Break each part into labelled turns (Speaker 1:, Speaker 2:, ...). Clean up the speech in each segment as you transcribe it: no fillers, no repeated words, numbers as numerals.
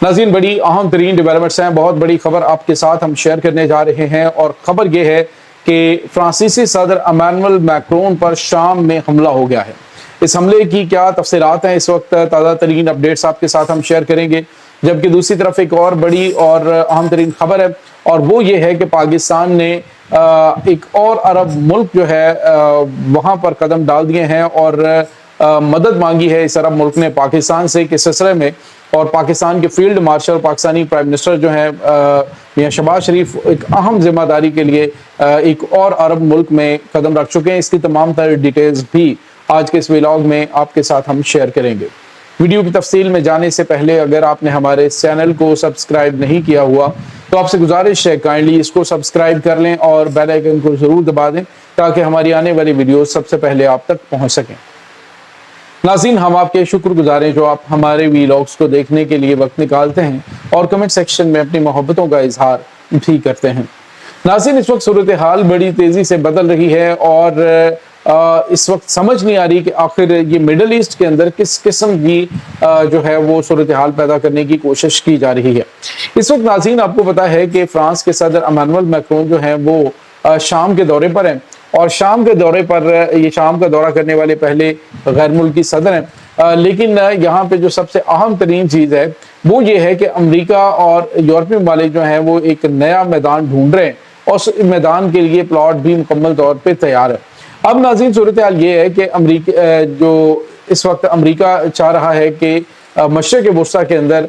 Speaker 1: ناظرین بڑی اہم ترین ڈیولپمنٹس ہیں، بہت بڑی خبر آپ کے ساتھ ہم شیئر کرنے جا رہے ہیں، اور خبر یہ ہے کہ فرانسیسی صدر ایمانوئل میکرون پر شام میں حملہ ہو گیا ہے۔ اس حملے کی کیا تفصیلات ہیں، اس وقت تازہ ترین اپڈیٹس آپ کے ساتھ ہم شیئر کریں گے، جبکہ دوسری طرف ایک اور بڑی اور اہم ترین خبر ہے، اور وہ یہ ہے کہ پاکستان نے ایک اور عرب ملک جو ہے وہاں پر قدم ڈال دیے ہیں اور مدد مانگی ہے اس عرب ملک نے پاکستان سے کس سلسلے میں، اور پاکستان کے field marshal Pakistani prime minister جو ہیں میاں شہباز شریف ایک اہم ذمہ داری کے لیے ایک اور عرب ملک میں قدم رکھ چکے ہیں۔ اس کی تمام تر ڈیٹیلز بھی آج کے اس ویلاگ میں آپ کے ساتھ ہم شیئر کریں گے۔ ویڈیو کی تفصیل میں جانے سے پہلے اگر آپ نے ہمارے اس چینل کو سبسکرائب نہیں کیا ہوا تو آپ سے گزارش ہے کائنڈلی اس کو سبسکرائب کر لیں اور بیل آئیکن کو ضرور دبا دیں تاکہ ہماری آنے والی ویڈیوز سب سے پہلے آپ تک پہنچ سکیں۔ ناظرین ہم آپ کے شکر گزار ہیں جو آپ ہمارے ویلاگز کو دیکھنے کے لیے وقت نکالتے ہیں اور کمنٹ سیکشن میں اپنی محبتوں کا اظہار بھی کرتے ہیں۔ ناظرین اس وقت صورتحال بڑی تیزی سے بدل رہی ہے اور اس وقت سمجھ نہیں آ رہی کہ آخر یہ مڈل ایسٹ کے اندر کس قسم کی جو ہے وہ صورتحال پیدا کرنے کی کوشش کی جا رہی ہے۔ اس وقت ناظرین آپ کو پتا ہے کہ فرانس کے صدر ایمانوئل میکرون جو ہیں وہ شام کے دورے پر ہیں، اور شام کے دورے پر یہ شام کا دورہ کرنے والے پہلے غیر ملکی صدر ہیں، لیکن یہاں پہ جو سب سے اہم ترین چیز ہے وہ یہ ہے کہ امریکہ اور یورپی ممالک جو ہیں وہ ایک نیا میدان ڈھونڈ رہے ہیں اور اس میدان کے لیے پلاٹ بھی مکمل طور پہ تیار ہے۔ اب ناظرین صورتحال یہ ہے کہ امریکہ جو اس وقت امریکہ چاہ رہا ہے کہ مشرق وسطیٰ کے اندر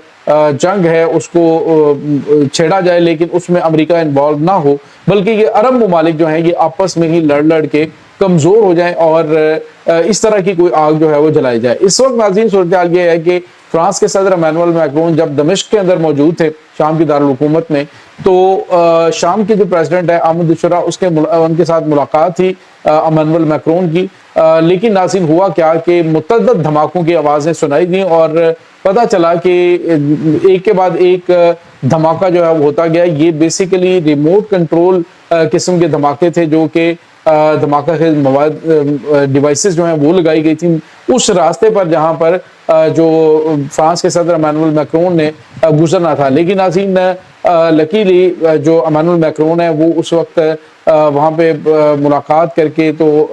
Speaker 1: جنگ ہے اس کو چھیڑا جائے، لیکن اس میں امریکہ انوالو نہ ہو، بلکہ یہ عرب ممالک جو ہیں یہ آپس میں ہی لڑ کے کمزور ہو جائیں اور اس طرح کی کوئی آگ جو ہے وہ جلائی جائے۔ اس وقت ناظرین صورتحال یہ ہے کہ فرانس کے صدر ایمانوئل میکرون جب دمشق کے اندر موجود تھے شام کی دارالحکومت میں، تو شام کے جو پریزیڈنٹ ہے احمد الشرا ان کے ساتھ ملاقات تھی ایمانوئل میکرون کی، لیکن ناظرین ہوا کیا کہ متعدد دھماکوں کی آوازیں سنائی دیں اور پتہ چلا کہ ایک کے بعد ایک دھماکہ جو ہے وہ ہوتا گیا۔ یہ بیسیکلی ریموٹ کنٹرول قسم کے دھماکے تھے جو کہ دھماکہ کے مواد ڈیوائسز جو ہیں وہ لگائی گئی تھیں اس راستے پر جہاں پر جو فرانس کے صدر ایمانوئل میکرون نے گزرنا تھا، لیکن ناظرین لکیلی جو ایمانوئل میکرون ہے وہ اس وقت وہاں پہ ملاقات کر کے تو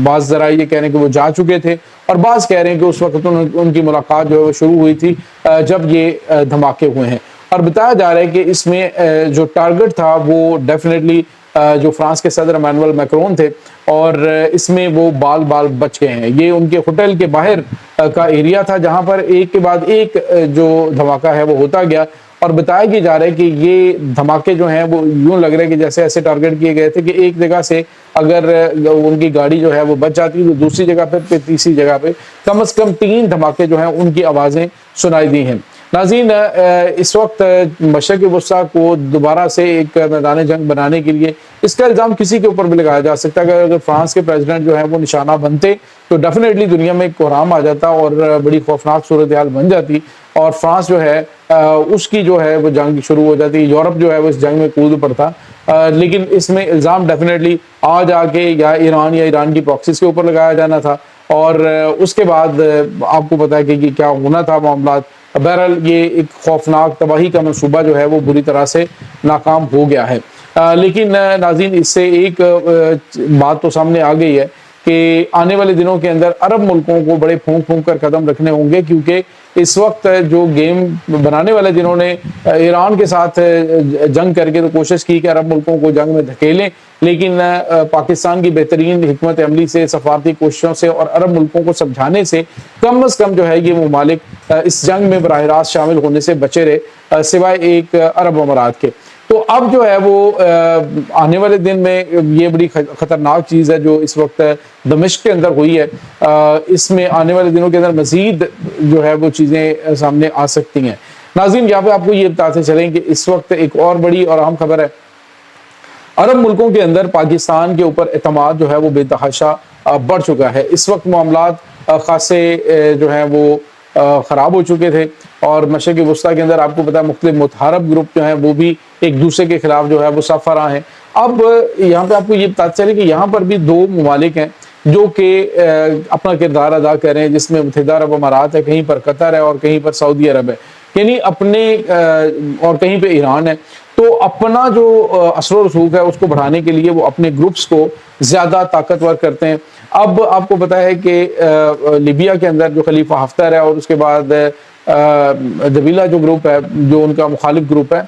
Speaker 1: بعض ذرائع یہ کہہ رہے ہیں کہ وہ جا چکے تھے اور بعض کہہ رہے ہیں کہ اس وقت ان کی ملاقات جو ہے وہ شروع ہوئی تھی جب یہ دھماکے ہوئے ہیں، اور بتایا جا رہا ہے کہ اس میں جو ٹارگٹ تھا وہ ڈیفینیٹلی جو فرانس کے صدر ایمانوئل میکرون تھے، اور اس میں وہ بال بچ گئے ہیں۔ یہ ان کے ہوٹل کے باہر کا ایریا تھا جہاں پر ایک کے بعد ایک جو دھماکہ ہے وہ ہوتا گیا، اور بتایا کہ جا رہا ہے کہ یہ دھماکے جو ہیں وہ یوں لگ رہے ہیں کہ جیسے ایسے ٹارگٹ کیے گئے تھے کہ ایک جگہ سے اگر ان کی گاڑی جو ہے وہ بچ جاتی تو دوسری جگہ پہ تیسری جگہ پہ کم از کم 3 دھماکے جو ہیں ان کی آوازیں سنائی دی ہیں۔ ناظرین اس وقت مشرق وسطیٰ کو دوبارہ سے ایک میدان جنگ بنانے کے لیے اس کا الزام کسی کے اوپر بھی لگایا جا سکتا ہے۔ اگر فرانس کے پریزیڈنٹ جو ہیں وہ نشانہ بنتے تو ڈیفینیٹلی دنیا میں ایک کوہرام آ جاتا اور بڑی خوفناک صورتحال بن جاتی، اور فرانس جو ہے اس کی جو ہے وہ جنگ شروع ہو جاتی، یورپ جو ہے وہ اس جنگ میں کود پڑتا، لیکن اس میں الزام ڈیفینیٹلی آ کے یا ایران کی پراکسیز کے اوپر لگایا جانا تھا، اور اس کے بعد آپ کو پتا ہے کہ یہ کیا ہونا تھا معاملات۔ بہرحال یہ ایک خوفناک تباہی کا منصوبہ جو ہے وہ بری طرح سے ناکام ہو گیا ہے، لیکن ناظرین اس سے ایک بات تو سامنے آ گئی ہے کہ آنے والے دنوں کے اندر عرب ملکوں کو بڑے پھونک کر قدم رکھنے ہوں گے، کیونکہ اس وقت جو گیم بنانے والے جنہوں نے ایران کے ساتھ جنگ کر کے تو کوشش کی کہ عرب ملکوں کو جنگ میں دھکیلیں، لیکن پاکستان کی بہترین حکمت عملی سے، سفارتی کوششوں سے اور عرب ملکوں کو سمجھانے سے کم از کم جو ہے یہ ممالک اس جنگ میں براہ راست شامل ہونے سے بچے رہے، سوائے ایک عرب امارات کے۔ تو اب جو ہے وہ آنے والے دن میں یہ بڑی خطرناک چیز ہے جو اس وقت دمشق کے اندر ہوئی ہے، اس میں آنے والے دنوں کے اندر مزید جو ہے وہ چیزیں سامنے آ سکتی ہیں۔ ناظرین یہاں پہ آپ کو یہ بتاتے چلیں کہ اس وقت ایک اور بڑی اور اہم خبر ہے، عرب ملکوں کے اندر پاکستان کے اوپر اعتماد جو ہے وہ بے تحاشا بڑھ چکا ہے۔ اس وقت معاملات خاصے جو ہیں وہ خراب ہو چکے تھے، اور مشرق وسطیٰ کے اندر آپ کو پتا ہے مختلف متحارب گروپ جو ہیں وہ بھی ایک دوسرے کے خلاف جو ہے وہ صف فرا ہیں۔ اب یہاں پہ آپ کو یہ بتاتے چلے کہ یہاں پر بھی 2 ممالک ہیں جو کہ اپنا کردار ادا کر رہے ہیں، جس میں متحدہ عرب امارات ہے، کہیں پر قطر ہے اور کہیں پر سعودی عرب ہے۔ یعنی اپنے اور کہیں پہ ایران ہے تو اپنا جو اثر و رسوخ ہے اس کو بڑھانے کے لیے وہ اپنے گروپس کو زیادہ طاقتور کرتے ہیں. اب آپ کو پتا ہے کہ لیبیا کے اندر جو خلیفہ حفتر ہے اور اس کے بعد دبیلا جو گروپ ہے جو ان کا مخالف گروپ ہے،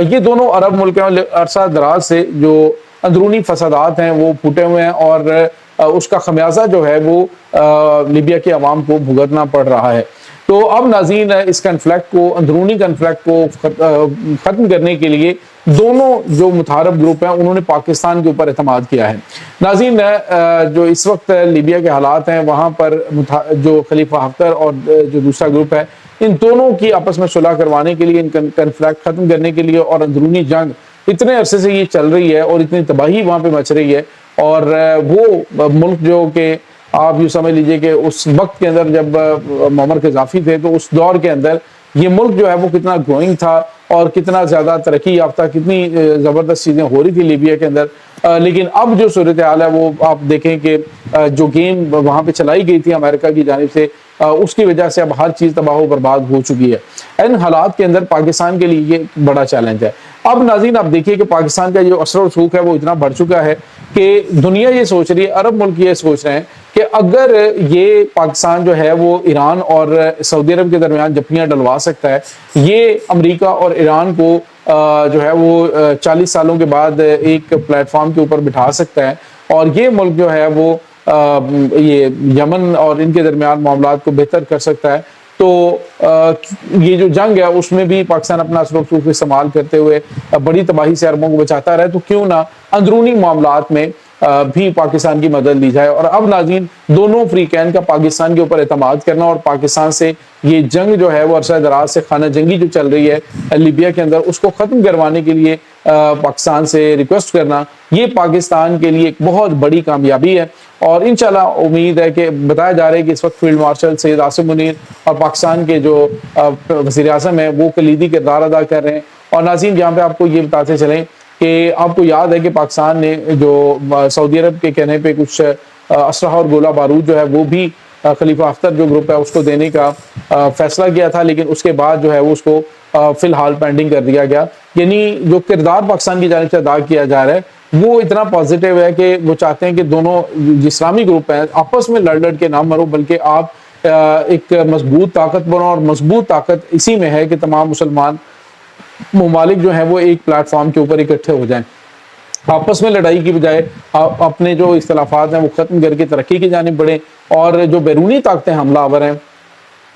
Speaker 1: یہ دونوں عرب ملک ہیں. عرصہ دراز سے جو اندرونی فسادات ہیں وہ پھوٹے ہوئے ہیں اور اس کا خمیازہ جو ہے وہ لیبیا کے عوام کو بھگتنا پڑ رہا ہے. تو اب ناظرین اس کنفلکٹ کو، اندرونی کنفلکٹ کو ختم کرنے کے لیے دونوں جو متحارب گروپ ہیں انہوں نے پاکستان کے اوپر اعتماد کیا ہے. ناظرین جو اس وقت لیبیا کے حالات ہیں وہاں پر جو خلیفہ حفتر اور جو دوسرا گروپ ہے ان دونوں کی آپس میں صلح کروانے کے لیے، ان کنفلکٹ ختم کرنے کے لیے، اور اندرونی جنگ اتنے عرصے سے یہ چل رہی ہے اور اتنی تباہی وہاں پہ مچ رہی ہے، اور وہ ملک جو کہ آپ یوں سمجھ لیجئے کہ اس وقت کے اندر جب معمر قذافی تھے تو اس دور کے اندر یہ ملک جو ہے وہ کتنا گروئنگ تھا اور کتنا زیادہ ترقی یافتہ، کتنی زبردست چیزیں ہو رہی تھی لیبیا کے اندر. لیکن اب جو صورتحال ہے وہ آپ دیکھیں کہ جو گیم وہاں پہ چلائی گئی تھی امریکہ کی جانب سے اس کی وجہ سے اب ہر چیز تباہ و برباد ہو چکی ہے. ان حالات کے اندر پاکستان کے لیے یہ بڑا چیلنج ہے. اب ناظرین آپ دیکھیے کہ پاکستان کا جو اثر و رسوخ ہے وہ اتنا بڑھ چکا ہے کہ دنیا یہ سوچ رہی ہے، عرب ملک یہ سوچ رہے ہیں کہ اگر یہ پاکستان جو ہے وہ ایران اور سعودی عرب کے درمیان جفیاں ڈلوا سکتا ہے، یہ امریکہ اور ایران کو جو ہے وہ 40 سالوں کے بعد ایک پلیٹ فارم کے اوپر بٹھا سکتا ہے، اور یہ ملک جو ہے وہ یہ یمن اور ان کے درمیان معاملات کو بہتر کر سکتا ہے، تو یہ جو جنگ ہے اس میں بھی پاکستان اپنا اثر و رسوخ استعمال کرتے ہوئے بڑی تباہی سے عربوں کو بچاتا رہے، تو کیوں نہ اندرونی معاملات میں بھی پاکستان کی مدد لی جائے. اور اب ناظرین دونوں فریقین کا پاکستان کے اوپر اعتماد کرنا اور پاکستان سے یہ جنگ جو ہے وہ عرصہ دراز سے خانہ جنگی جو چل رہی ہے لیبیا کے اندر اس کو ختم کروانے کے لیے پاکستان سے ریکویسٹ کرنا، یہ پاکستان کے لیے ایک بہت بڑی کامیابی ہے. اور انشاءاللہ امید ہے کہ بتایا جا رہا ہے کہ اس وقت فیلڈ مارشل سید عاصم منیر اور پاکستان کے جو وزیر اعظم ہیں وہ کلیدی کردار ادا کر رہے ہیں. اور ناظرین یہاں پہ آپ کو یہ بتاتے چلیں کہ آپ کو یاد ہے کہ پاکستان نے جو سعودی عرب کے کہنے پہ کچھ اسلحہ اور گولہ بارود جو ہے وہ بھی خلیفہ حفتر جو گروپ ہے اس کو دینے کا فیصلہ کیا تھا، لیکن اس کے بعد جو ہے وہ اس کو فی الحال پینڈنگ کر دیا گیا. یعنی جو کردار پاکستان کی جانب سے ادا کیا جا رہا ہے وہ اتنا پازیٹیو ہے کہ وہ چاہتے ہیں کہ دونوں اسلامی گروپ ہیں آپس میں لڑ کے نہ مرو، بلکہ آپ ایک مضبوط طاقت بنو، اور مضبوط طاقت اسی میں ہے کہ تمام مسلمان ممالک جو ہیں وہ ایک پلیٹ فارم کے اوپر اکٹھے ہو جائیں، آپس میں لڑائی کی بجائے اپنے جو اختلافات ہیں وہ ختم کر کے ترقی کی جانب بڑھیں. اور جو بیرونی طاقتیں حملہ آور ہیں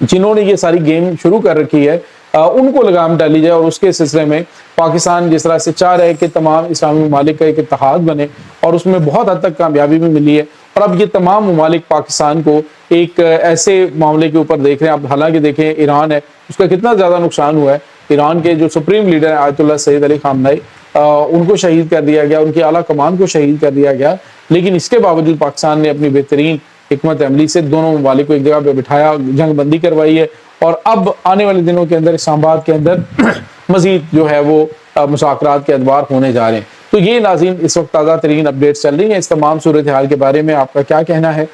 Speaker 1: جنہوں نے یہ ساری گیم شروع کر رکھی ہے ان کو لگام ڈالی جائے، اور اس کے سلسلے میں پاکستان جس طرح سے چاہ رہا ہے کہ تمام اسلامی ممالک کا ایک اتحاد بنے، اور اس میں بہت حد تک کامیابی بھی ملی ہے. اور اب یہ تمام ممالک پاکستان کو ایک ایسے معاملے کے اوپر دیکھ رہے ہیں. اب حالانکہ دیکھیں ایران ہے اس کا کتنا زیادہ نقصان ہوا ہے، ایران کے جو سپریم لیڈر ہیں آیت اللہ سید علی خامنئی ان کو شہید کر دیا گیا، ان کی اعلیٰ کمان کو شہید کر دیا گیا، لیکن اس کے باوجود پاکستان نے اپنی بہترین حکمت عملی سے دونوں ممالک کو ایک جگہ پہ بٹھایا، جنگ بندی کروائی ہے. اور اب آنے والے دنوں کے اندر اسلام آباد کے اندر مزید جو ہے وہ مذاکرات کے ادوار ہونے جا رہے ہیں. تو یہ ناظرین اس وقت تازہ ترین اپڈیٹس چل رہی ہیں. اس تمام صورتحال کے بارے میں آپ کا کیا کہنا ہے؟